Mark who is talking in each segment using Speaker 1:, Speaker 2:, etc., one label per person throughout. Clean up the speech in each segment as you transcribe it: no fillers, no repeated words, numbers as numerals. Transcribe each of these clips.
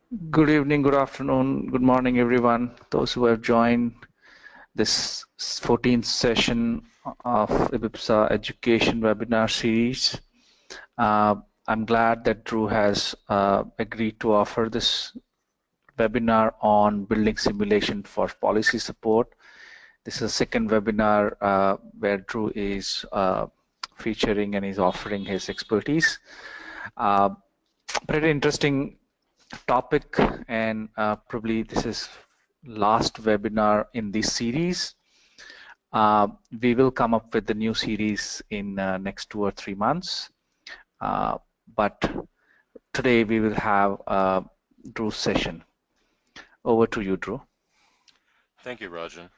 Speaker 1: Good evening, good afternoon, good morning, everyone. Those who have joined this 14th session of IBPSA Education Webinar Series. I'm glad that Drew has agreed to offer this webinar on building simulation for policy support. This is the second webinar where Drew is featuring and is offering his expertise. Pretty interesting topic, and probably this is last webinar in this series. We will come up with the new series in next 2 or 3 months, but today we will have Drew's session. Over to you, Drew.
Speaker 2: Thank you, Rajan.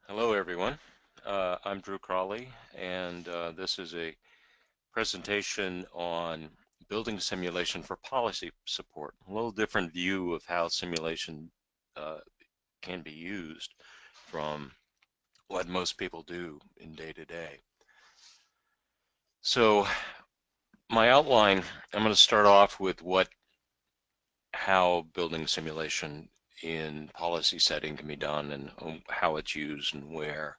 Speaker 2: Hello, everyone. I'm Drew Crawley, and this is a presentation on building simulation for policy support. A little different view of how simulation can be used from what most people do in day-to-day. So my outline, I'm going to start off with how building simulation in policy setting can be done and how it's used and where.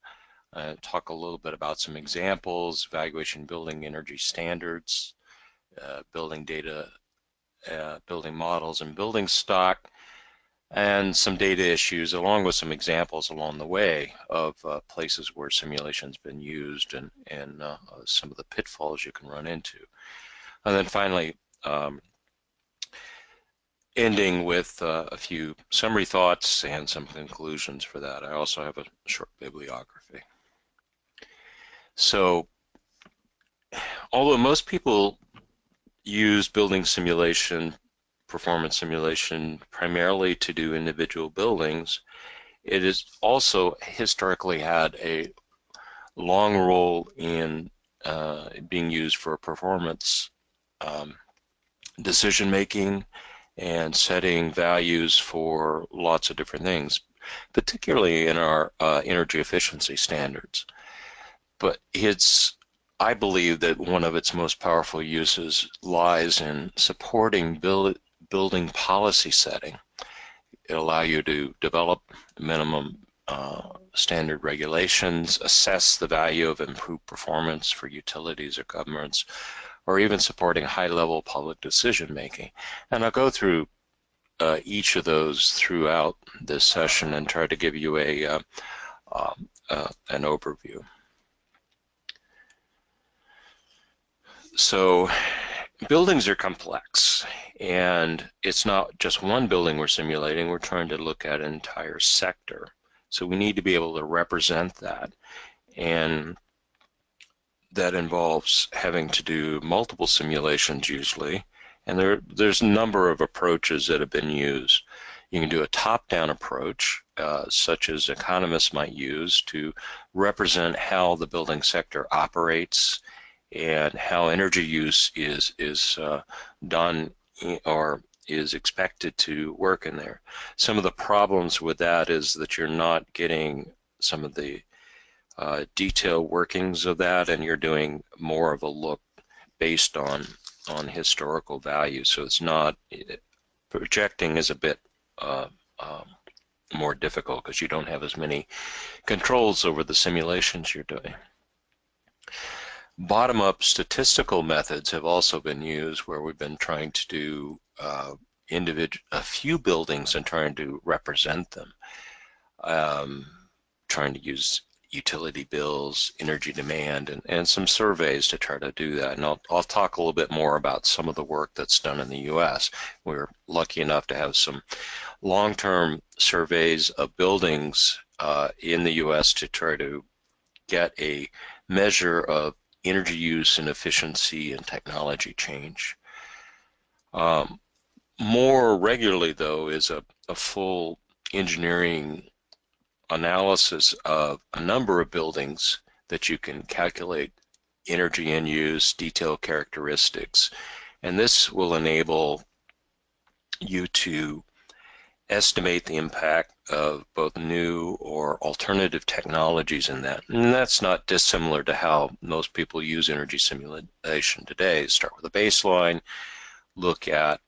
Speaker 2: Talk a little bit about some examples, evaluation building energy standards, building data, building models and building stock, and some data issues along with some examples along the way of places where simulation's been used and some of the pitfalls you can run into. And then finally, ending with a few summary thoughts and some conclusions for that. I also have a short bibliography. So, although most people use building simulation, performance simulation, primarily to do individual buildings, it has also historically had a long role in being used for performance decision-making and setting values for lots of different things, particularly in our energy efficiency standards. But I believe that one of its most powerful uses lies in supporting building policy setting. It'll allow you to develop minimum standard regulations, assess the value of improved performance for utilities or governments, or even supporting high-level public decision-making. And I'll go through each of those throughout this session and try to give you an overview. So buildings are complex, and it's not just one building we're simulating. We're trying to look at an entire sector. So we need to be able to represent that, and that involves having to do multiple simulations usually, and there's a number of approaches that have been used. You can do a top-down approach, such as economists might use to represent how the building sector operates and how energy use is done or is expected to work in there. Some of the problems with that is that you're not getting some of the detailed workings of that, and you're doing more of a look based on historical values. So it's not, projecting is a bit more difficult because you don't have as many controls over the simulations you're doing. Bottom-up statistical methods have also been used, where we've been trying to do a few buildings and trying to represent them, trying to use utility bills, energy demand, and some surveys to try to do that. And I'll talk a little bit more about some of the work that's done in the U.S. We're lucky enough to have some long-term surveys of buildings in the U.S. to try to get a measure of energy use and efficiency and technology change. More regularly, though, is a full engineering analysis of a number of buildings that you can calculate energy in use, detailed characteristics, and this will enable you to estimate the impact of both new or alternative technologies in that. And that's not dissimilar to how most people use energy simulation today. Start with a baseline, look at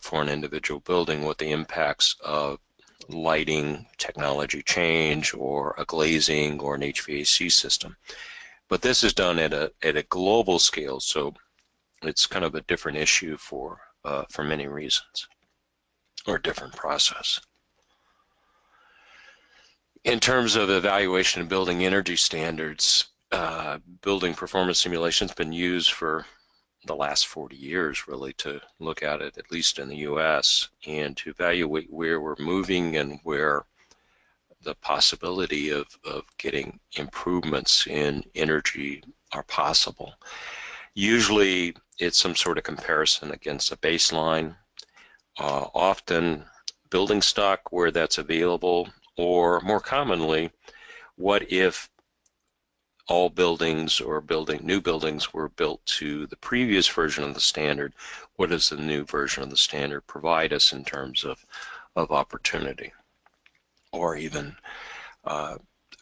Speaker 2: for an individual building, what the impacts of lighting technology change or a glazing or an HVAC system. But this is done at a global scale, so it's kind of a different issue for many reasons, or a different process. In terms of evaluation of building energy standards, building performance simulation has been used for the last 40 years, really, to look at it, at least in the US, and to evaluate where we're moving and where the possibility of getting improvements in energy are possible. Usually it's some sort of comparison against a baseline, often building stock where that's available, or more commonly, what if all buildings or new buildings were built to the previous version of the standard? What does the new version of the standard provide us in terms of opportunity? Or even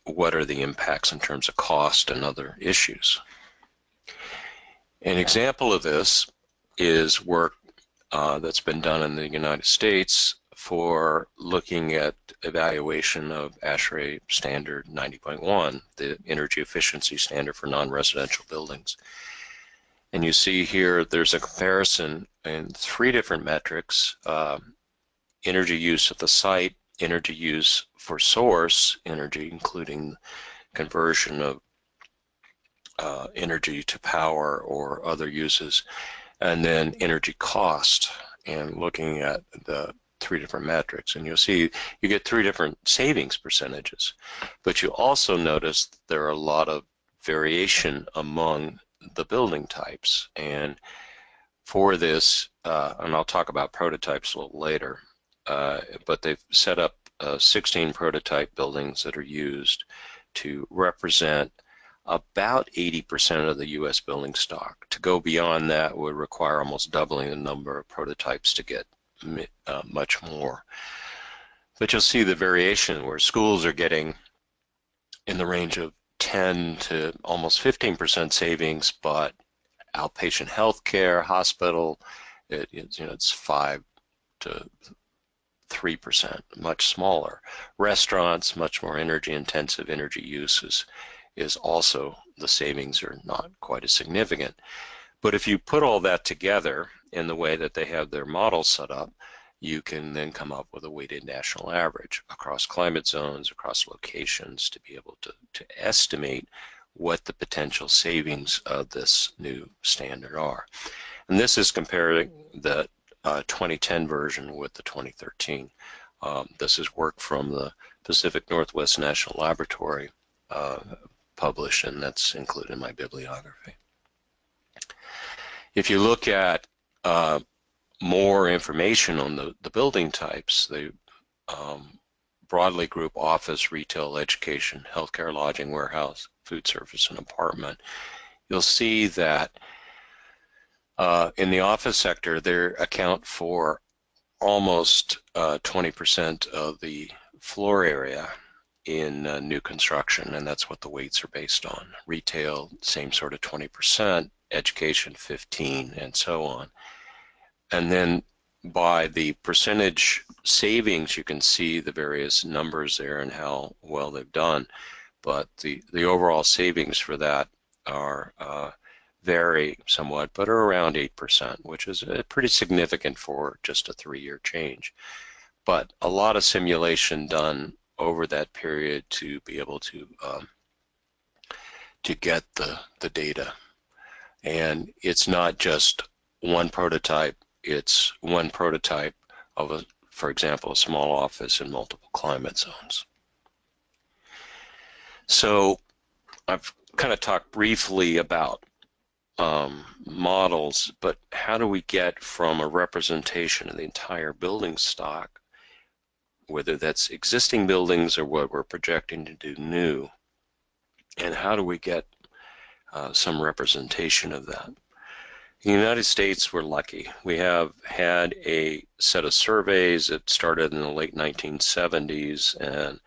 Speaker 2: what are the impacts in terms of cost and other issues? An example of this is work that's been done in the United States for looking at evaluation of ASHRAE standard 90.1, the energy efficiency standard for non-residential buildings. And you see here there's a comparison in 3 different metrics: energy use at the site, energy use for source energy, including conversion of energy to power or other uses, and then energy cost, and looking at the 3 different metrics. And you'll see you get 3 different savings percentages, but you also notice there are a lot of variation among the building types. And for this, and I'll talk about prototypes a little later, but they've set up 16 prototype buildings that are used to represent about 80% of the U.S. building stock. To go beyond that would require almost doubling the number of prototypes to get much more. But you'll see the variation where schools are getting in the range of 10 to almost 15% savings, but outpatient healthcare, hospital, it's 5 to 3%, much smaller. Restaurants, much more energy intensive, energy uses is also, the savings are not quite as significant. But if you put all that together in the way that they have their models set up, you can then come up with a weighted national average across climate zones, across locations, to be able to estimate what the potential savings of this new standard are. And this is comparing the 2010 version with the 2013. This is work from the Pacific Northwest National Laboratory, published, and that's included in my bibliography. If you look at more information on the building types, they broadly group office, retail, education, healthcare, lodging, warehouse, food service, and apartment. You'll see that in the office sector, they account for almost 20% of the floor area in new construction, and that's what the weights are based on. Retail, same sort of 20%, education 15%, and so on. And then by the percentage savings, you can see the various numbers there and how well they've done. But the overall savings for that are vary somewhat, but are around 8%, which is pretty significant for just a 3-year change. But a lot of simulation done over that period to be able to get the data. And it's not just one prototype, it's one prototype of, for example, a small office in multiple climate zones. So I've kind of talked briefly about models, but how do we get from a representation of the entire building stock, whether that's existing buildings or what we're projecting to do new, and how do we get some representation of that? In the United States, we're lucky. We have had a set of surveys that started in the late 1970s, and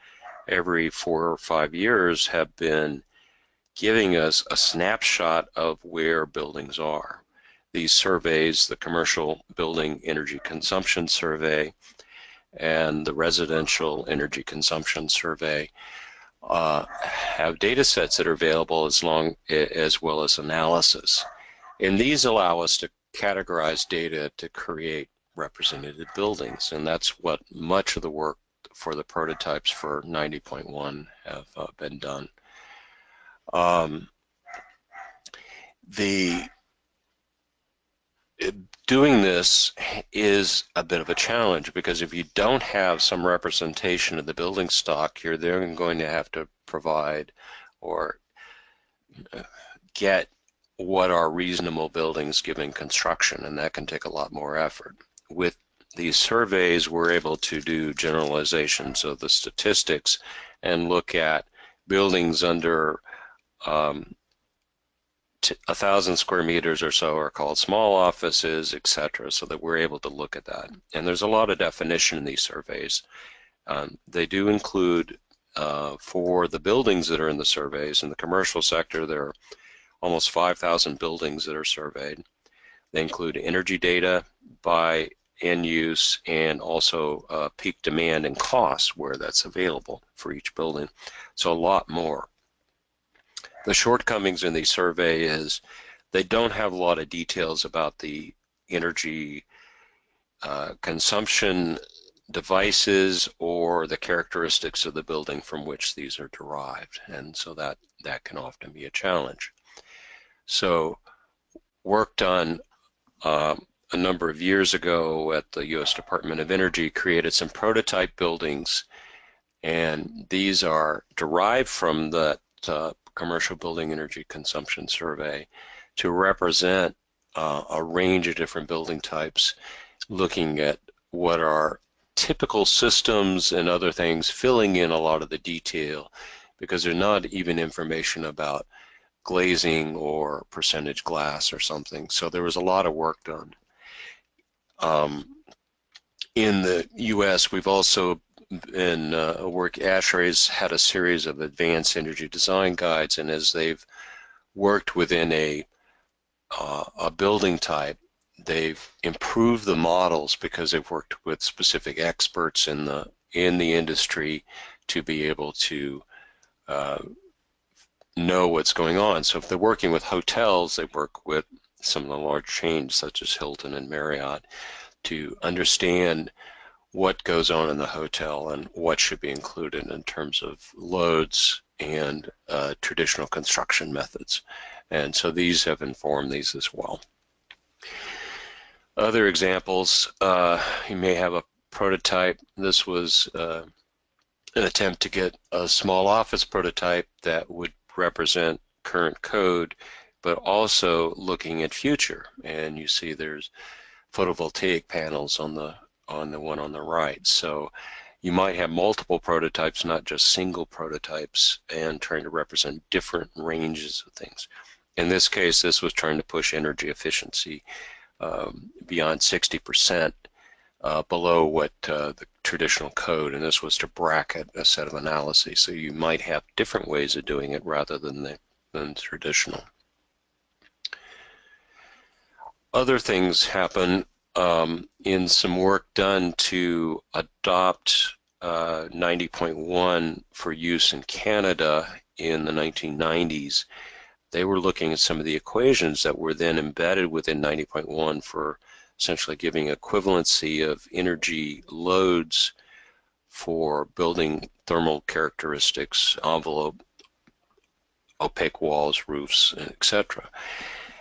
Speaker 2: every 4 or 5 years have been giving us a snapshot of where buildings are. these surveys, the Commercial Building Energy Consumption Survey and the Residential Energy Consumption Survey, have data sets that are available as well as analysis. And these allow us to categorize data to create representative buildings, and that's what much of the work for the prototypes for 90.1 have been done. Doing this is a bit of a challenge, because if you don't have some representation of the building stock, you're then going to have to provide or get what are reasonable buildings given construction, and that can take a lot more effort. With these surveys, we're able to do generalizations of the statistics and look at buildings under 1,000 square meters or so are called small offices, etc., so that we're able to look at that. And there's a lot of definition in these surveys. They do include, for the buildings that are in the surveys, in the commercial sector, there are almost 5,000 buildings that are surveyed. They include energy data by end use, and also peak demand and costs where that's available for each building. So a lot more. The shortcomings in the survey is they don't have a lot of details about the energy consumption devices or the characteristics of the building from which these are derived, and so that can often be a challenge. So work done a number of years ago at the U.S. Department of Energy created some prototype buildings, and these are derived from that Commercial Building Energy Consumption Survey to represent a range of different building types, looking at what are typical systems and other things, filling in a lot of the detail, because there's not even information about glazing or percentage glass or something. So there was a lot of work done. In the U.S., we've also been ASHRAE's had a series of advanced energy design guides, and as they've worked within a building type, they've improved the models because they've worked with specific experts in the industry to be able to know what's going on. So if they're working with hotels, they work with some of the large chains such as Hilton and Marriott to understand what goes on in the hotel and what should be included in terms of loads and traditional construction methods. And so these have informed these as well. Other examples, you may have a prototype. This was an attempt to get a small office prototype that would represent current code, but also looking at future. And you see there's photovoltaic panels on the one on the right. So you might have multiple prototypes, not just single prototypes, and trying to represent different ranges of things. In this case, this was trying to push energy efficiency beyond 60% below what the traditional code, and this was to bracket a set of analyses. So you might have different ways of doing it rather than traditional. Other things happen in some work done to adopt 90.1 for use in Canada in the 1990s. They were looking at some of the equations that were then embedded within 90.1 for essentially giving equivalency of energy loads for building thermal characteristics, envelope, opaque walls, roofs, etc.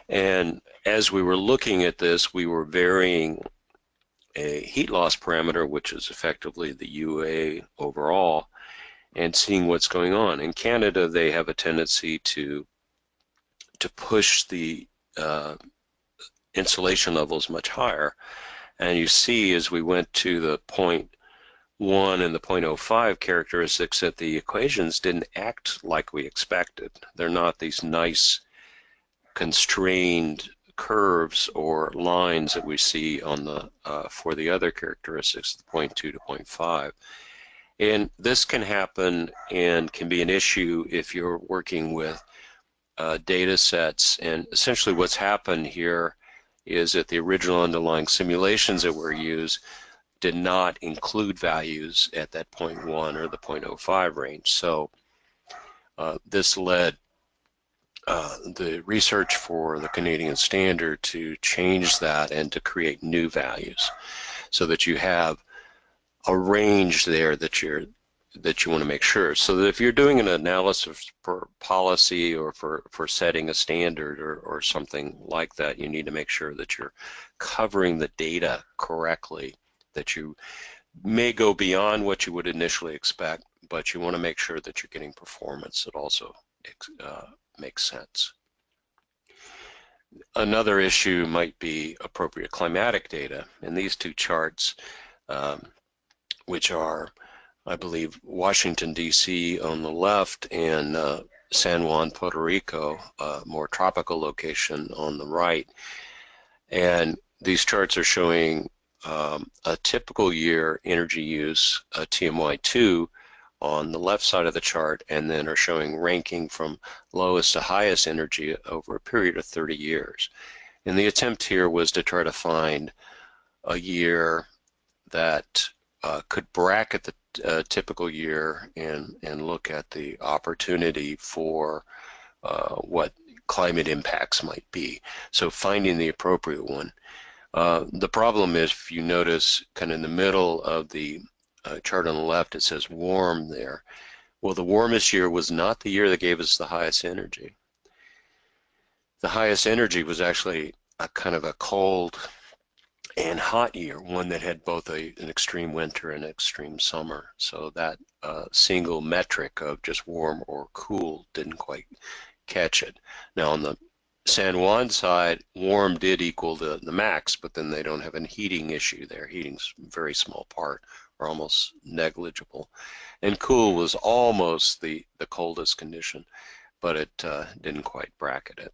Speaker 2: And as we were looking at this, we were varying a heat loss parameter, which is effectively the UA overall, and seeing what's going on. In Canada, they have a tendency to push the insulation levels much higher. And you see, as we went to the 0.1 and the 0.05 characteristics, that the equations didn't act like we expected. They're not these nice constrained curves or lines that we see on the for the other characteristics, the 0.2 to 0.5. And this can happen and can be an issue if you're working with data sets. And essentially what's happened here is that the original underlying simulations that were used did not include values at that 0.1 or the 0.05 range. So this led the research for the Canadian standard to change that and to create new values so that you have a range there that you want to make sure. So that if you're doing an analysis for policy or for setting a standard or something like that, you need to make sure that you're covering the data correctly, that you may go beyond what you would initially expect, but you want to make sure that you're getting performance that also makes sense. Another issue might be appropriate climatic data. And these two charts, which are, I believe, Washington, D.C. on the left and San Juan, Puerto Rico, a more tropical location on the right. And these charts are showing a typical year energy use, TMY2, on the left side of the chart, and then are showing ranking from lowest to highest energy over a period of 30 years. And the attempt here was to try to find a year that could bracket the typical year and look at the opportunity for what climate impacts might be. So finding the appropriate one. The problem is, if you notice kind of in the middle of the chart on the left, it says warm there. Well, the warmest year was not the year that gave us the highest energy. The highest energy was actually a kind of a cold and hot year, one that had both an extreme winter and an extreme summer. So that single metric of just warm or cool didn't quite catch it. Now on the San Juan side, warm did equal the max, but then they don't have a heating issue there. Heating's a very small part, or almost negligible. And cool was almost the coldest condition, but it didn't quite bracket it.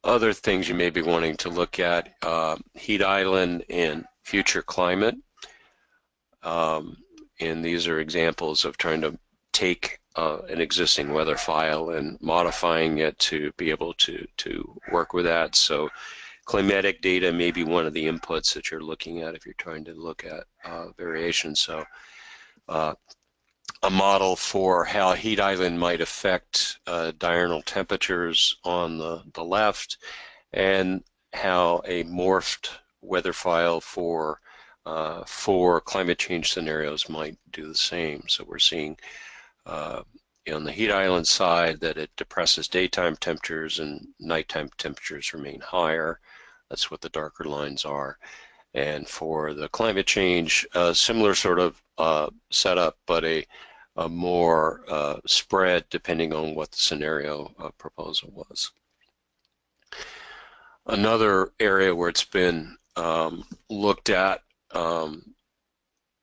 Speaker 2: Other things you may be wanting to look at, heat island and future climate. And these are examples of trying to take an existing weather file and modifying it to be able to work with that. So climatic data may be one of the inputs that you're looking at if you're trying to look at variation. So a model for how heat island might affect diurnal temperatures on the left, and how a morphed weather file for climate change scenarios might do the same. So we're seeing on the heat island side that it depresses daytime temperatures and nighttime temperatures remain higher. That's what the darker lines are. And for the climate change, similar sort of setup, but a more spread depending on what the scenario proposal was. Another area where it's been looked at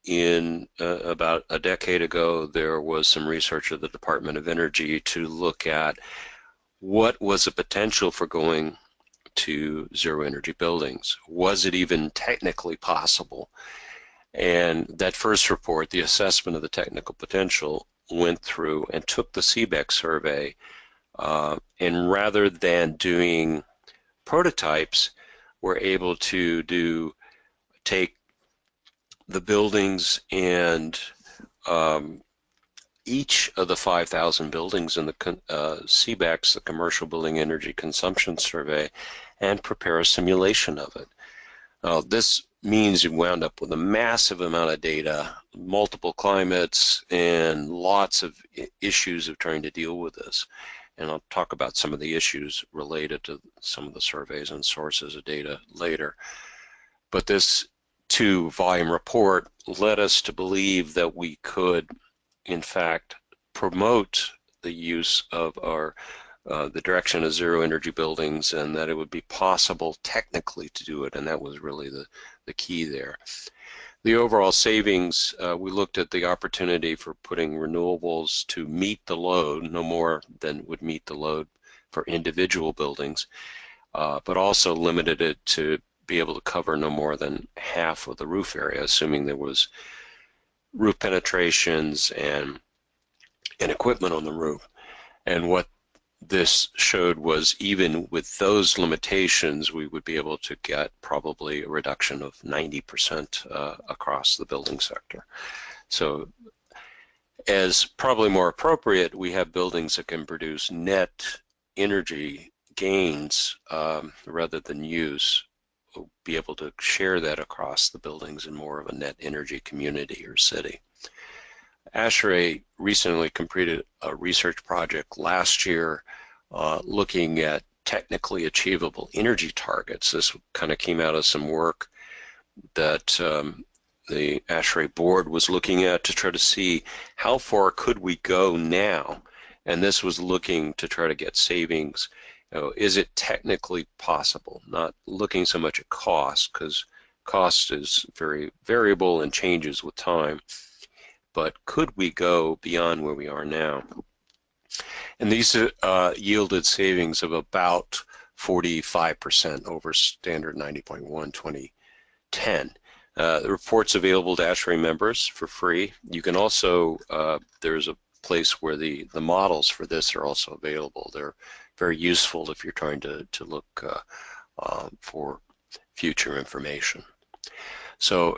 Speaker 2: in about a decade ago, there was some research at the Department of Energy to look at what was the potential for going to zero energy buildings. Was it even technically possible? And that first report, the assessment of the technical potential, went through and took the CBEC survey, and rather than doing prototypes, were able to take the buildings and each of the 5,000 buildings in the CBEC's, the Commercial Building Energy Consumption Survey, and prepare a simulation of it. This means you wound up with a massive amount of data, multiple climates, and lots of issues of trying to deal with this. And I'll talk about some of the issues related to some of the surveys and sources of data later. But this two-volume report led us to believe that we could, in fact, promote the use of our the direction of zero energy buildings, and that it would be possible technically to do it, and that was really the key there. The overall savings, we looked at the opportunity for putting renewables to meet the load, no more than would meet the load for individual buildings, but also limited it to be able to cover no more than half of the roof area, assuming there was roof penetrations and equipment on the roof. And what this showed was even with those limitations, we would be able to get probably a reduction of 90% across the building sector. So as probably more appropriate, we have buildings that can produce net energy gains rather than use. We'll be able to share that across the buildings in more of a net energy community or city. ASHRAE recently completed a research project last year looking at technically achievable energy targets. This kind of came out of some work that the ASHRAE board was looking at to try to see how far could we go now, and this was looking to try to get savings. Is it technically possible? Not looking so much at cost, because cost is very variable and changes with time, but could we go beyond where we are now? And these yielded savings of about 45% over standard 90.1 2010. The report's available to ASHRAE members for free. You can also, there's a place where the models for this are also available. They're very useful if you're trying to look for future information. So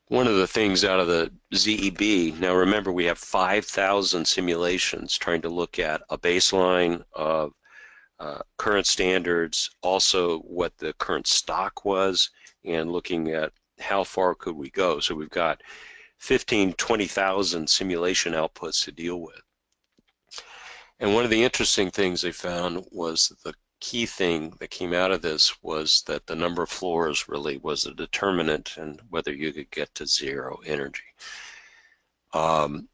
Speaker 2: one of the things out of the ZEB, now remember we have 5,000 simulations trying to look at a baseline of current standards, also what the current stock was, and looking at how far could we go. So we've got 20,000 simulation outputs to deal with. And one of the interesting things they found was the key thing that came out of this was that the number of floors really was a determinant in whether you could get to zero energy.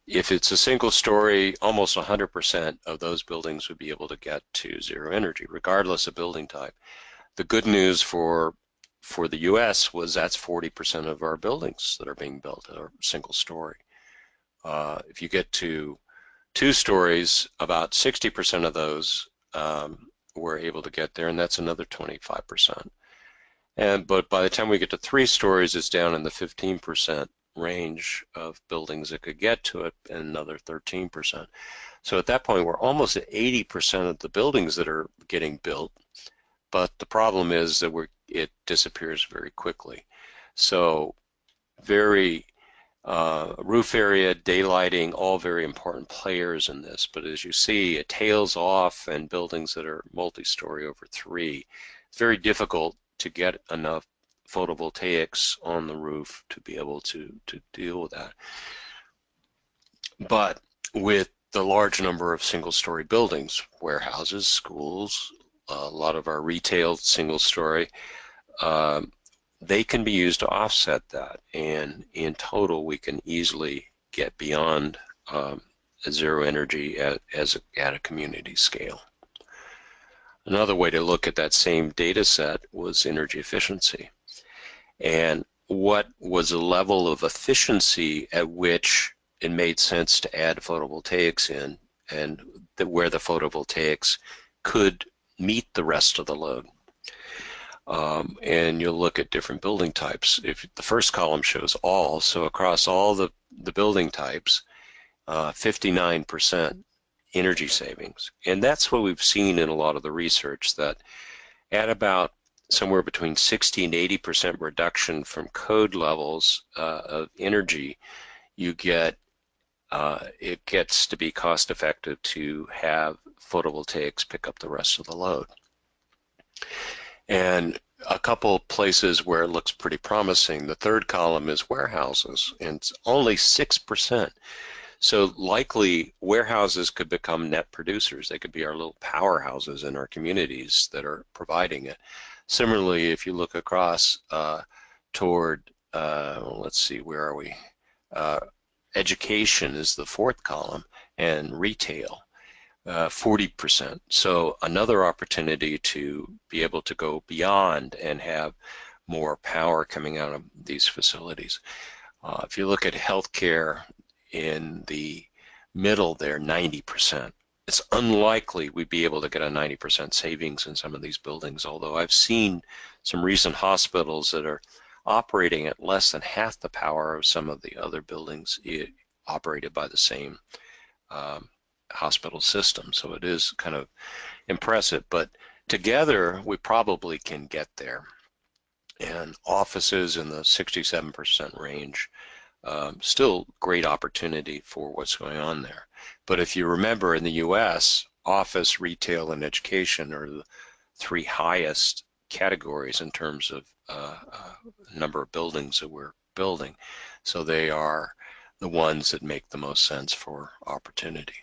Speaker 2: If it's a single story, almost 100% of those buildings would be able to get to zero energy, regardless of building type. The good news for the US was that's 40% of our buildings that are being built are single story. If you get to 2 stories, about 60% of those we're able to get there, and that's another 25%. But by the time we get to 3 stories, it's down in the 15% range of buildings that could get to it, and another 13%. So at that point, we're almost at 80% of the buildings that are getting built, but the problem is that it disappears very quickly. So very roof area, daylighting, all very important players in this. But as you see, it tails off, and buildings that are multi-story over 3, it's very difficult to get enough photovoltaics on the roof to be able to deal with that. But with the large number of single-story buildings, warehouses, schools, a lot of our retail single-story, they can be used to offset that, and in total we can easily get beyond zero energy at a community scale. Another way to look at that same data set was energy efficiency, and what was the level of efficiency at which it made sense to add photovoltaics in, and where the photovoltaics could meet the rest of the load. And you'll look at different building types. If the first column shows all, so across all the building types, 59% energy savings. And that's what we've seen in a lot of the research, that at about somewhere between 60 and 80% reduction from code levels of energy, you get it gets to be cost effective to have photovoltaics pick up the rest of the load. And a couple places where it looks pretty promising, the third column is warehouses, and it's only 6%. So likely warehouses could become net producers. They could be our little powerhouses in our communities that are providing it. Similarly, if you look across toward, let's see, where are we? Education is the fourth column, and retail. 40%. So another opportunity to be able to go beyond and have more power coming out of these facilities. If you look at healthcare in the middle there, 90%. It's unlikely we'd be able to get a 90% savings in some of these buildings, although I've seen some recent hospitals that are operating at less than half the power of some of the other buildings operated by the same hospital system. So it is kind of impressive, but together we probably can get there. And offices in the 67% range, still great opportunity for what's going on there. But if you remember, in the US, office, retail, and education are the three highest categories in terms of number of buildings that we're building. So they are the ones that make the most sense for opportunity.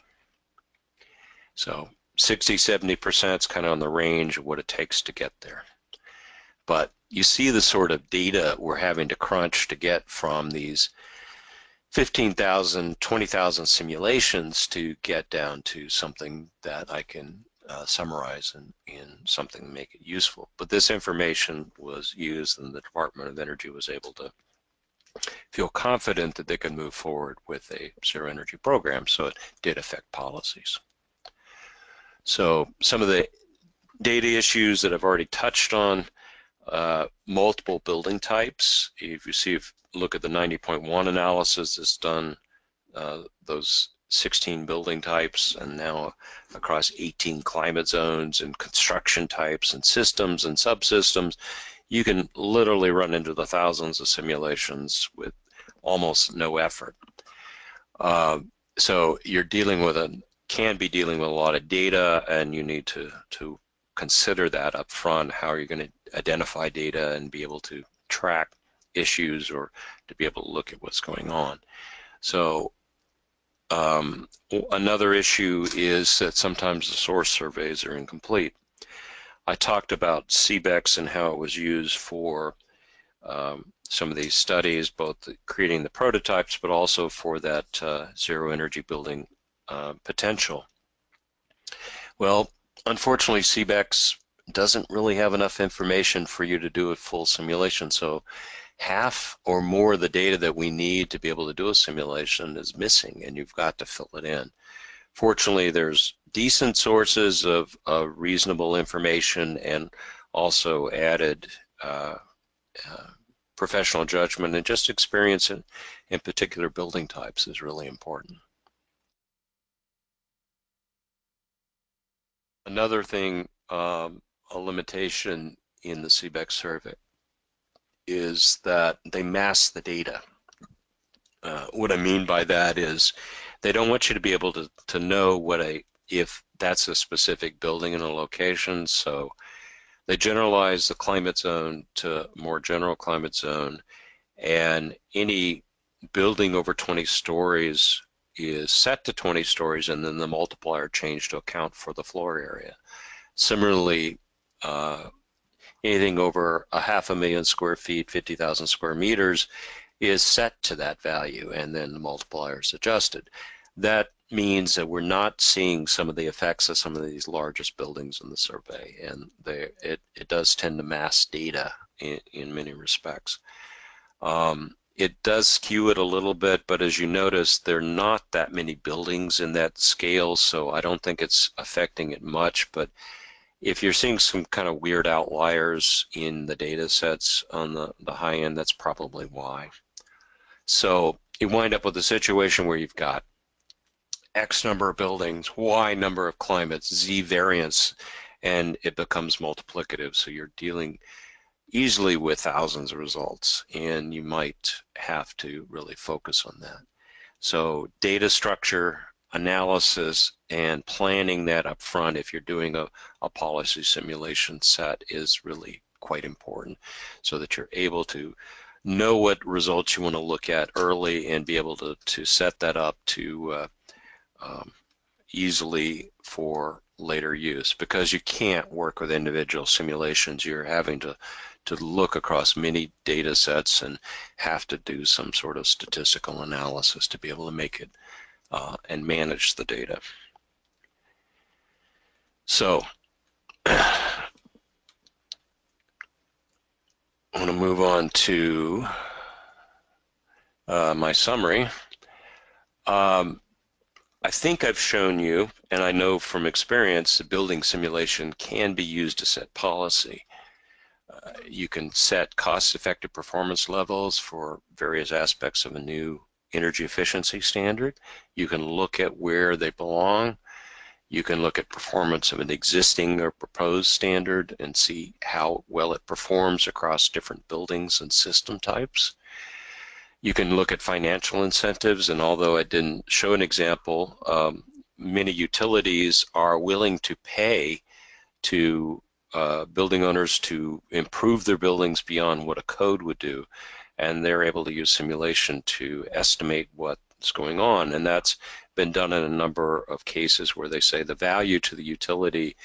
Speaker 2: So 60–70% is kind of on the range of what it takes to get there. But you see the sort of data we're having to crunch to get from these 15,000, 20,000 simulations to get down to something that I can summarize in something to make it useful. But this information was used, and the Department of Energy was able to feel confident that they could move forward with a zero energy program, so it did affect policies. So some of the data issues that I've already touched on, multiple building types. If you look at the 90.1 analysis that's done, those 16 building types, and now across 18 climate zones and construction types and systems and subsystems, you can literally run into the thousands of simulations with almost no effort. So you're dealing with can be dealing with a lot of data, and you need to consider that up front. How are you going to identify data and be able to track issues, or to be able to look at what's going on? So another issue is that sometimes the source surveys are incomplete. I talked about CBEX and how it was used for some of these studies, both creating the prototypes, but also for that zero energy building potential. Well, unfortunately, CBEX doesn't really have enough information for you to do a full simulation, so half or more of the data that we need to be able to do a simulation is missing, and you've got to fill it in. Fortunately, there's decent sources of reasonable information, and also added professional judgment, and just experience in particular building types is really important. Another thing, a limitation in the CBEX survey is that they mask the data. What I mean by that is they don't want you to be able to know if that's a specific building in a location, so they generalize the climate zone to more general climate zone, and any building over 20 stories is set to 20 stories, and then the multiplier changed to account for the floor area. Similarly, anything over 500,000 square feet, 50,000 square meters, is set to that value, and then the multiplier is adjusted. That means that we're not seeing some of the effects of some of these largest buildings in the survey, and it does tend to mask data in many respects. It does skew it a little bit, but as you notice, there are not that many buildings in that scale, so I don't think it's affecting it much. But if you're seeing some kind of weird outliers in the data sets on the high end, that's probably why. So you wind up with a situation where you've got X number of buildings, Y number of climates, Z variance, and it becomes multiplicative. So you're dealing easily with thousands of results, and you might have to really focus on that. So data structure, analysis, and planning that up front if you're doing a policy simulation set is really quite important, so that you're able to know what results you want to look at early and be able to set that up to easily for later use, because you can't work with individual simulations. You're having to look across many data sets and have to do some sort of statistical analysis to be able to make it and manage the data. So I want to move on to my summary. I think I've shown you, and I know from experience, the building simulation can be used to set policy. You can set cost-effective performance levels for various aspects of a new energy efficiency standard. You can look at where they belong. You can look at performance of an existing or proposed standard and see how well it performs across different buildings and system types. You can look at financial incentives, and although I didn't show an example, many utilities are willing to pay to building owners to improve their buildings beyond what a code would do, and they're able to use simulation to estimate what's going on, and that's been done in a number of cases where they say the value to the utility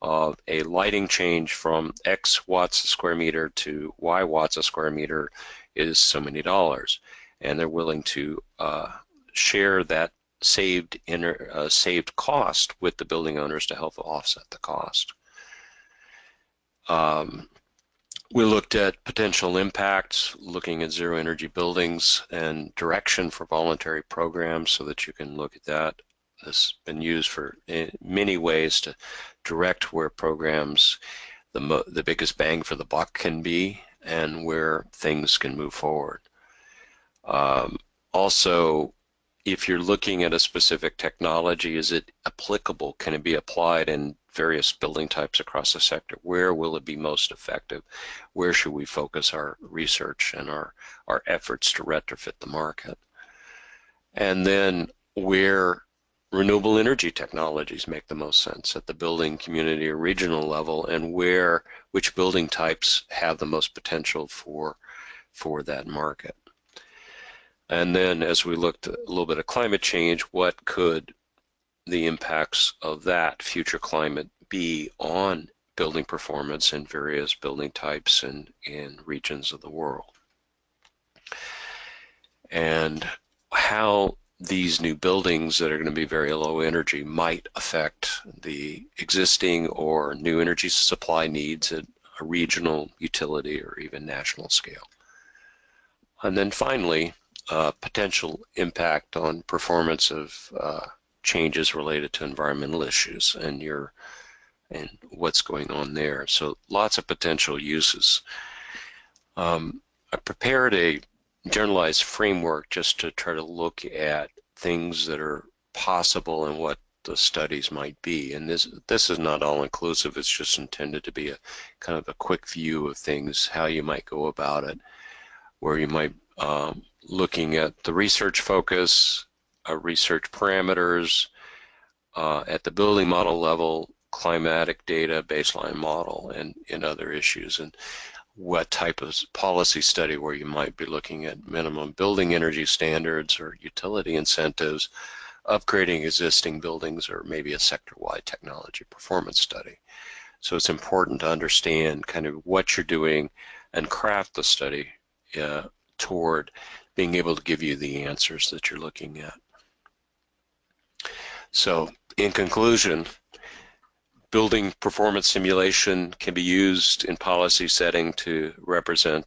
Speaker 2: of a lighting change from X watts a square meter to Y watts a square meter is so many dollars, and they're willing to share that saved cost with the building owners to help offset the cost. We looked at potential impacts, looking at zero energy buildings and direction for voluntary programs so that you can look at that. This has been used for many ways to direct where programs, the biggest bang for the buck can be and where things can move forward. Also, if you're looking at a specific technology, is it applicable? Can it be applied in various building types across the sector? Where will it be most effective? Where should we focus our research and our efforts to retrofit the market? And then where renewable energy technologies make the most sense at the building, community, or regional level, and which building types have the most potential for that market. And then as we looked at a little bit of climate change, what could the impacts of that future climate be on building performance in various building types and in regions of the world? And how these new buildings that are going to be very low energy might affect the existing or new energy supply needs at a regional, utility, or even national scale. And then finally, potential impact on performance of changes related to environmental issues and what's going on there. So lots of potential uses. I prepared a generalized framework just to try to look at things that are possible and what the studies might be. And this is not all inclusive. It's just intended to be a kind of a quick view of things, how you might go about it, where you might looking at the research focus, research parameters, at the building model level, climatic data, baseline model, and other issues, and what type of policy study where you might be looking at minimum building energy standards or utility incentives, upgrading existing buildings, or maybe a sector-wide technology performance study. So it's important to understand kind of what you're doing and craft the study toward being able to give you the answers that you're looking at. So in conclusion, building performance simulation can be used in policy setting to represent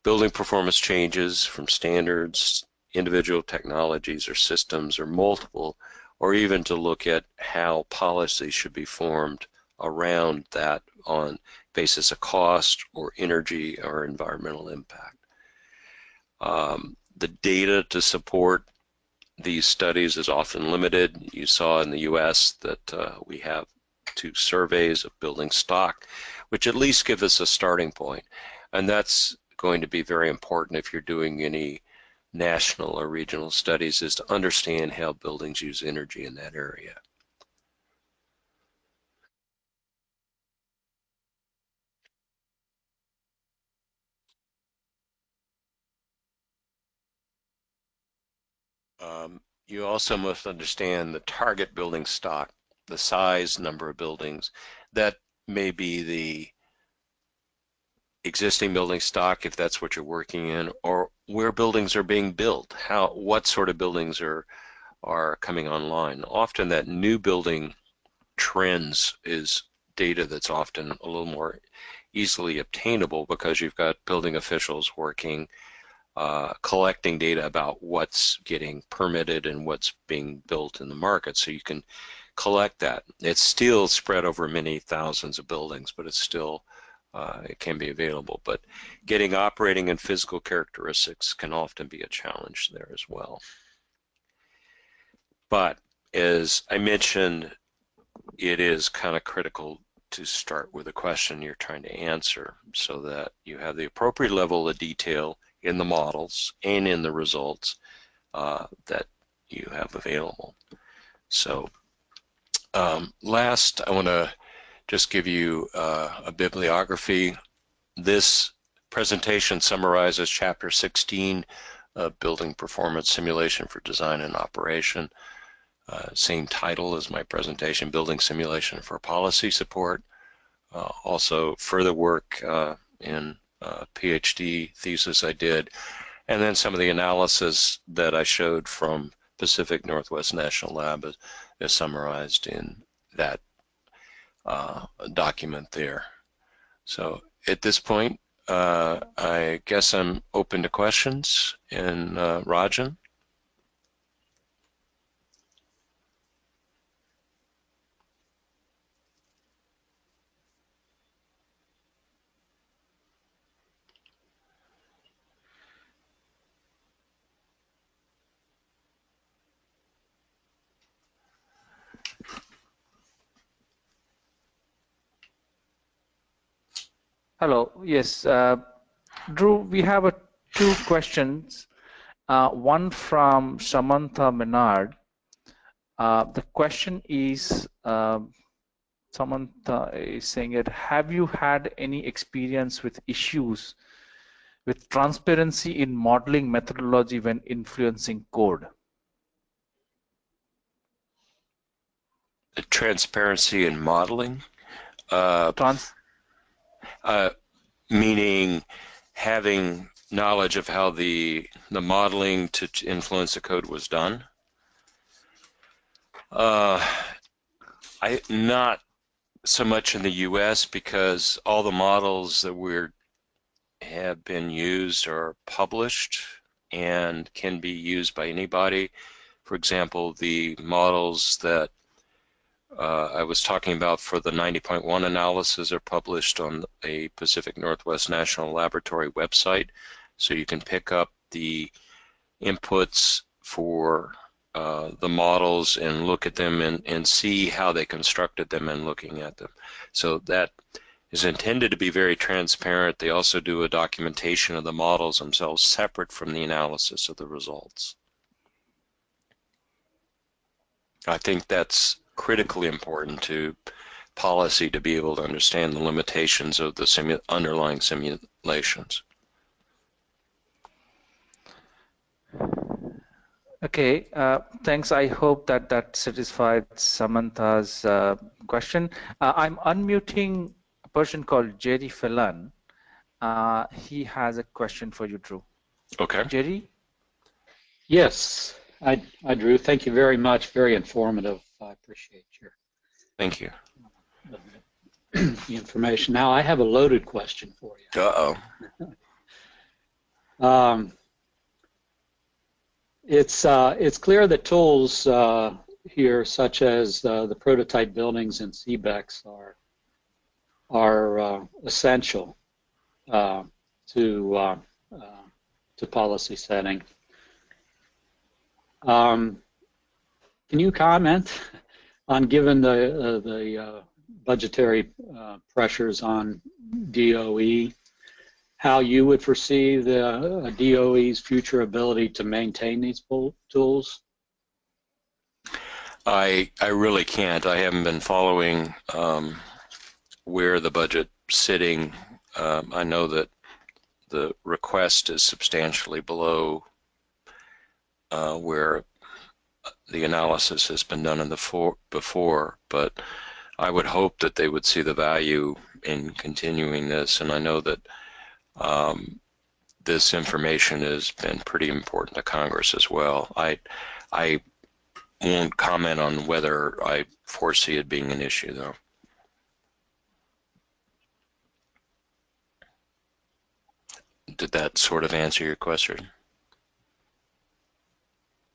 Speaker 2: building performance changes from standards, individual technologies or systems or multiple, or even to look at how policy should be formed around that on basis of cost or energy or environmental impact. The data to support these studies is often limited. You saw in the US that we have 2 surveys of building stock, which at least give us a starting point. And that's going to be very important if you're doing any national or regional studies, is to understand how buildings use energy in that area. You also must understand the target building stock, the size, number of buildings. That may be the existing building stock, if that's what you're working in, or where buildings are being built, what sort of buildings are coming online. Often that new building trends is data that's often a little more easily obtainable because you've got building officials working collecting data about what's getting permitted and what's being built in the market, so you can collect that. It's still spread over many thousands of buildings, but it's still it can be available. But getting operating and physical characteristics can often be a challenge there as well. But as I mentioned, it is kind of critical to start with a question you're trying to answer so that you have the appropriate level of detail in the models and in the results that you have available. So last, I want to just give you a bibliography. This presentation summarizes Chapter 16 of Building Performance Simulation for Design and Operation. Same title as my presentation, Building Simulation for Policy Support. Also further work in a PhD thesis I did, and then some of the analysis that I showed from Pacific Northwest National Lab is summarized in that document there. So at this point, I guess I'm open to questions. And Rajan?
Speaker 1: Hello. Yes, Drew, we have two questions. One from Samantha Menard. The question is, Samantha is saying it, have you had any experience with issues with transparency in modeling methodology when influencing code?
Speaker 2: The transparency in modeling? Meaning having knowledge of how the modeling to influence the code was done? Not so much in the US, because all the models that have been used are published and can be used by anybody. For example, the models that I was talking about for the 90.1 analysis are published on a Pacific Northwest National Laboratory website, so you can pick up the inputs for the models and look at them and see how they constructed them and looking at them. So that is intended to be very transparent. They also do a documentation of the models themselves separate from the analysis of the results. I think that's critically important to policy to be able to understand the limitations of the underlying simulations.
Speaker 1: Okay, thanks. I hope that satisfied Samantha's question. I'm unmuting a person called Jerry Phelan. He has a question for you, Drew.
Speaker 2: Okay.
Speaker 1: Jerry?
Speaker 3: Yes, I Drew. Thank you very much. Very informative. I appreciate your
Speaker 2: Thank you.
Speaker 3: The information. Now I have a loaded question for you. It's clear that tools here, such as the prototype buildings and CBEX, are essential to policy setting. Can you comment on, given the budgetary pressures on DOE, how you would foresee the DOE's future ability to maintain these tools?
Speaker 2: I really can't. I haven't been following where the budget's sitting. I know that the request is substantially below where the analysis has been done in the before, but I would hope that they would see the value in continuing this, and I know that this information has been pretty important to Congress as well. I won't comment on whether I foresee it being an issue, though. Did that sort of answer your question?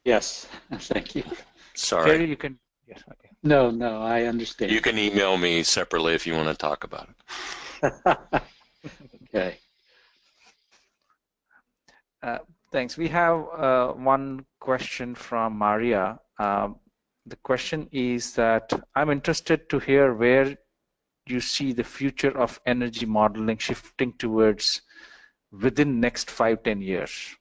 Speaker 3: Yes, thank you.
Speaker 2: Sorry.
Speaker 1: Jerry, you can. Yes, okay.
Speaker 3: No, I understand.
Speaker 2: You can email me separately if you want to talk about
Speaker 3: Okay.
Speaker 1: Thanks. We have one question from Maria. The question is that I'm interested to hear where you see the future of energy modeling shifting towards within next 5-10 years.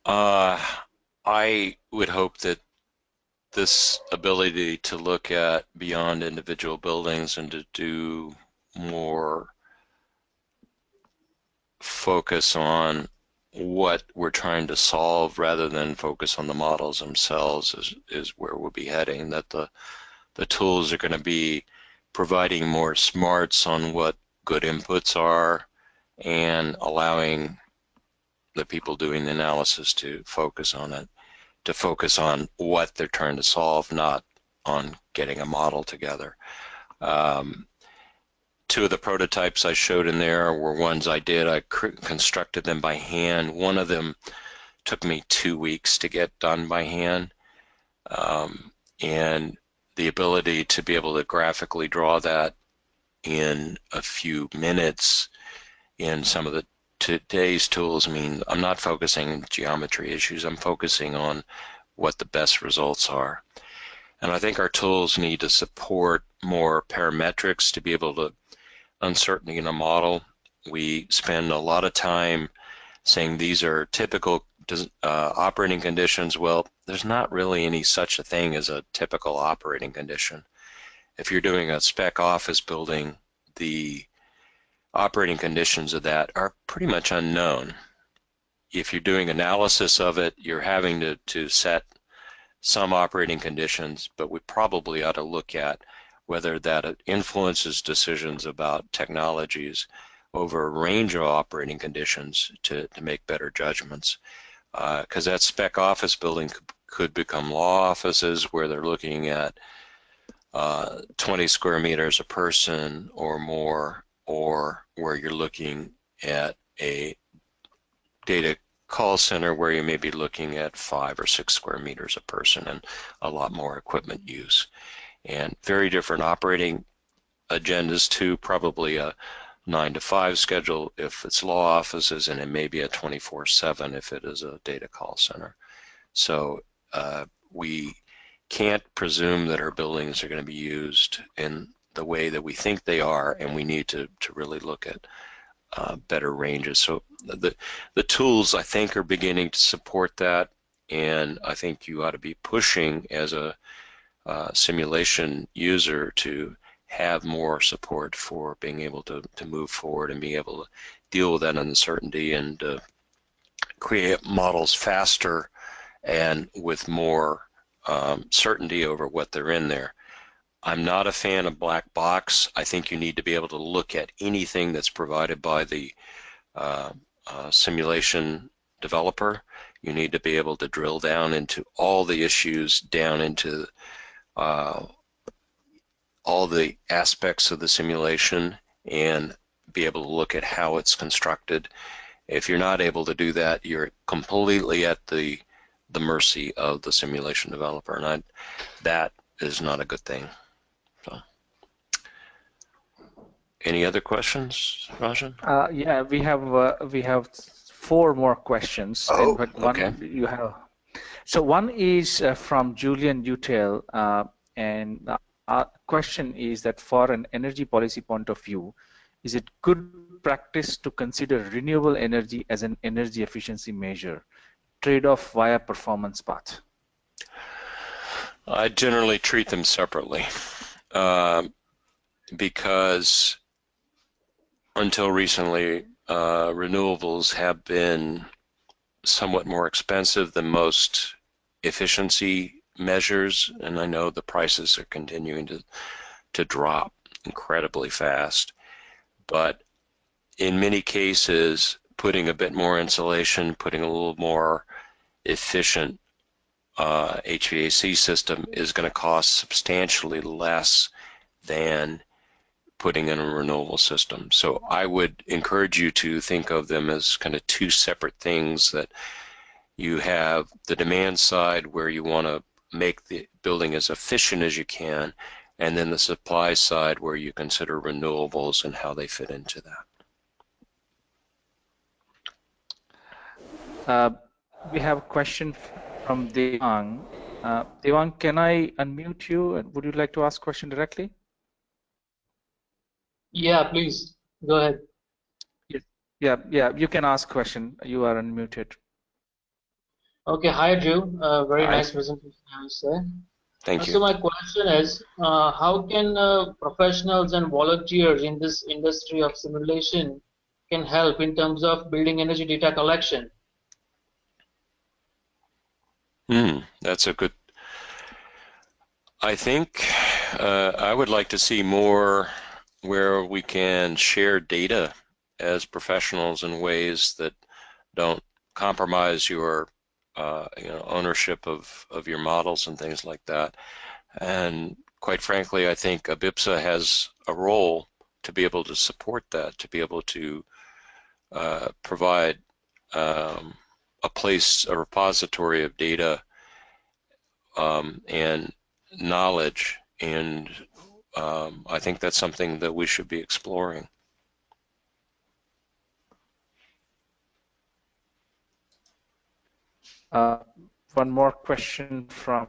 Speaker 2: I would hope that this ability to look at beyond individual buildings and to do more focus on what we're trying to solve rather than focus on the models themselves is where we'll be heading, that the tools are going to be providing more smarts on what good inputs are and allowing the people doing the analysis to focus on it, to focus on what they're trying to solve, not on getting a model together. Two of the prototypes I showed in there were ones I did. I constructed them by hand. One of them took me 2 weeks to get done by hand. And the ability to be able to graphically draw that in a few minutes in some of the today's tools, I mean, I'm not focusing on geometry issues. I'm focusing on what the best results are. And I think our tools need to support more parametrics to be able to uncertainty in a model. We spend a lot of time saying these are typical operating conditions. Well, there's not really any such a thing as a typical operating condition. If you're doing a spec office building, the operating conditions of that are pretty much unknown. If you're doing analysis of it, you're having to set some operating conditions, but we probably ought to look at whether that influences decisions about technologies over a range of operating conditions to make better judgments. Because that spec office building could become law offices where they're looking at 20 square meters a person or more, or where you're looking at a data call center where you may be looking at 5 or 6 square meters a person and a lot more equipment use. And very different operating agendas too, probably a 9 to 5 schedule if it's law offices, and it may be a 24/7 if it is a data call center. So we can't presume that our buildings are going to be used in the way that we think they are, and we need to really look at better ranges. So the tools, I think, are beginning to support that, and I think you ought to be pushing as a simulation user to have more support for being able to move forward and be able to deal with that uncertainty and create models faster and with more certainty over what they're in there. I'm not a fan of black box. I think you need to be able to look at anything that's provided by the simulation developer. You need to be able to drill down into all the issues, down into all the aspects of the simulation, and be able to look at how it's constructed. If you're not able to do that, you're completely at the mercy of the simulation developer, and that is not a good thing. So, any other questions, Rajan?
Speaker 1: Yeah, we have 4 more questions.
Speaker 2: Oh,
Speaker 1: in fact, one
Speaker 2: okay.
Speaker 1: you have. So one is from Julian Utel, and our question is that for an energy policy point of view, is it good practice to consider renewable energy as an energy efficiency measure, trade-off via performance path?
Speaker 2: I generally treat them separately because until recently, renewables have been somewhat more expensive than most efficiency measures, and I know the prices are continuing to drop incredibly fast. But in many cases, putting a bit more insulation, putting a little more efficient HVAC system is going to cost substantially less than putting in a renewable system. So I would encourage you to think of them as kind of 2 separate things, that you have the demand side where you want to make the building as efficient as you can, and then the supply side where you consider renewables and how they fit into
Speaker 1: that. We have a question from Devang. Devang, can I unmute you? And would you like to ask a question directly?
Speaker 4: Yeah, please go ahead.
Speaker 1: Yes. Yeah, you can ask question. You are unmuted.
Speaker 4: Okay, hi Drew. Very
Speaker 1: Hi.
Speaker 4: nice presentation, I would say.
Speaker 2: Thank you.
Speaker 4: So my question is, how can professionals and volunteers in this industry of simulation can help in terms of building energy data collection?
Speaker 2: That's a good. I think I would like to see more where we can share data as professionals in ways that don't compromise your ownership of your models and things like that. And quite frankly, I think IBPSA has a role to be able to support that, to be able to provide a place, a repository of data and knowledge, and I think that's something that we should be exploring.
Speaker 1: One more question from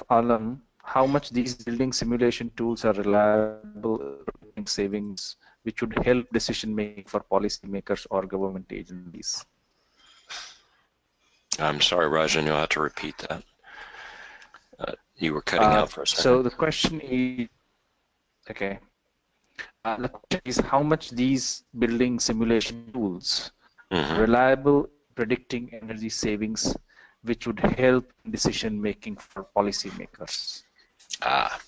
Speaker 1: Alam. How much these building simulation tools are reliable savings, which would help decision making for policymakers or government agencies?
Speaker 2: I'm sorry, Rajan, you'll have to repeat that. You were cutting out for a second.
Speaker 1: So the question is, okay. The question is how much these building simulation tools reliable predicting energy savings, which would help decision making for policymakers.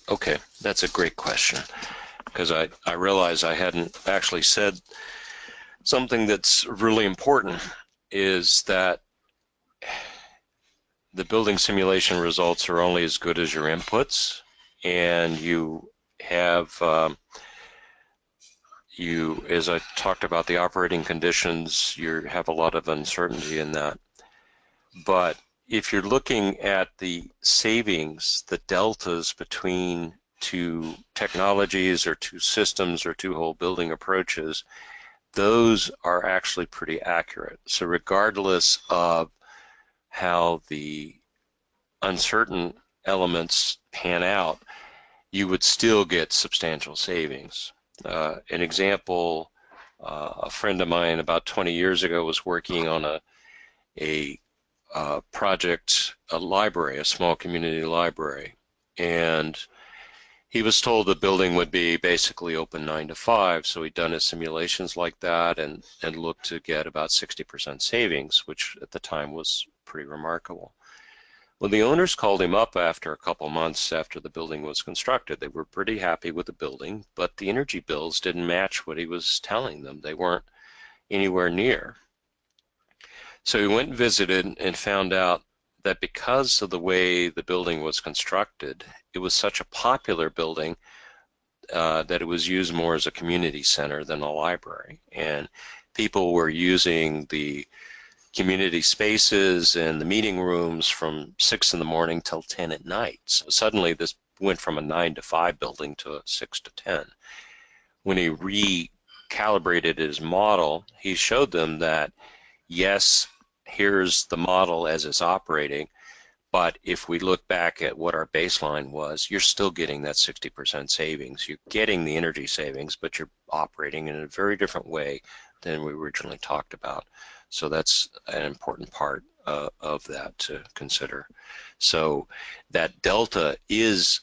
Speaker 2: Okay, that's a great question, because I realize I hadn't actually said something that's really important, is that the building simulation results are only as good as your inputs, and you have as I talked about the operating conditions, you have a lot of uncertainty in that. But if you're looking at the savings, the deltas between two technologies or two systems or two whole building approaches, those are actually pretty accurate. So regardless of how the uncertain elements pan out, you would still get substantial savings. An example, a friend of mine about 20 years ago was working on a project, a library, a small community library, and he was told the building would be basically open 9 to 5, so he'd done his simulations like that and looked to get about 60% savings, which at the time was pretty remarkable. When the owners called him up after a couple months after the building was constructed, they were pretty happy with the building, but the energy bills didn't match what he was telling them. They weren't anywhere near. So he went and visited and found out that because of the way the building was constructed, it was such a popular building that it was used more as a community center than a library. And people were using the community spaces and the meeting rooms from 6 in the morning till 10 at night. So suddenly this went from a 9 to 5 building to a 6 to 10. When he recalibrated his model, he showed them that yes, here's the model as it's operating, but if we look back at what our baseline was, you're still getting that 60% savings. You're getting the energy savings, but you're operating in a very different way than we originally talked about. So that's an important part of that to consider. So that delta is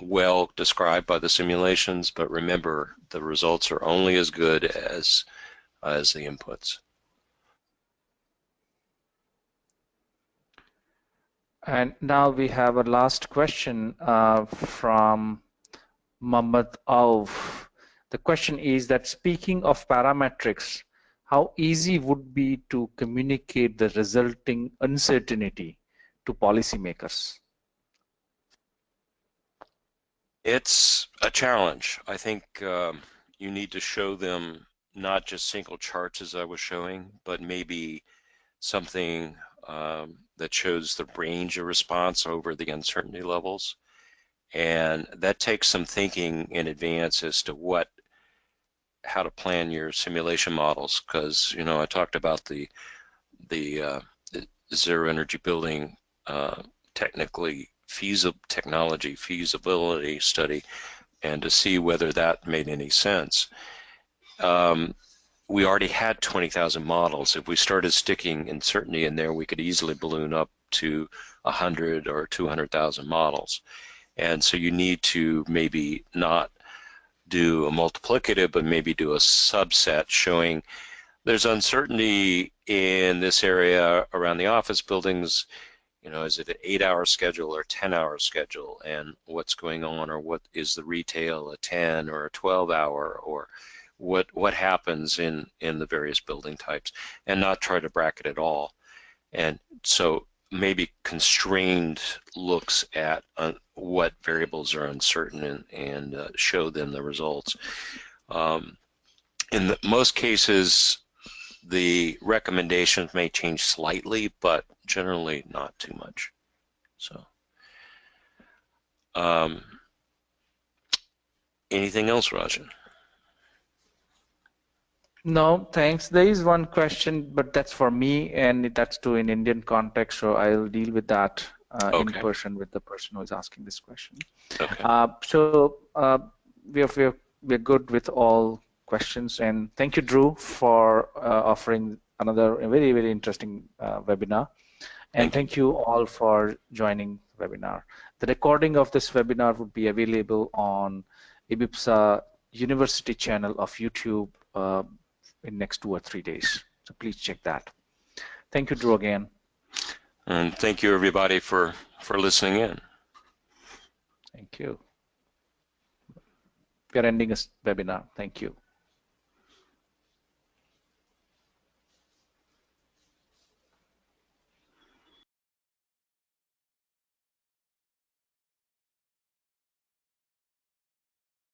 Speaker 2: well described by the simulations, but remember, the results are only as good as the inputs.
Speaker 1: And now we have a last question from Mohammed Auf. The question is that speaking of parametrics, how easy would be to communicate the resulting uncertainty to policymakers?
Speaker 2: It's a challenge. I think you need to show them not just single charts as I was showing, but maybe something that shows the range of response over the uncertainty levels. And that takes some thinking in advance as to how to plan your simulation models, because I talked about the zero energy building technology feasibility study, and to see whether that made any sense. We already had 20,000 models. If we started sticking uncertainty in there, we could easily balloon up to 100 or 200,000 models. And so you need to maybe not do a multiplicative, but maybe do a subset showing there's uncertainty in this area around the office buildings. Is it an 8-hour schedule or 10-hour schedule, and what's going on, or what is the retail, a 10 or a 12-hour, or what happens in the various building types, and not try to bracket it all. And so maybe constrained looks at what variables are uncertain and show them the results. In most cases, the recommendations may change slightly, but generally not too much. So, anything else, Rajan?
Speaker 1: No, thanks. There is one question, but that's for me, and that's to an Indian context, so I'll deal with that in person with the person who is asking this question.
Speaker 2: Okay.
Speaker 1: We're good with all questions, and thank you, Drew, for offering another very, very interesting webinar. And thank you all for joining the webinar. The recording of this webinar would be available on IBPSA University channel of YouTube in next 2 or 3 days. So please check that. Thank you, Drew, again.
Speaker 2: And thank you, everybody, for listening in.
Speaker 1: Thank you. We are ending this webinar. Thank you.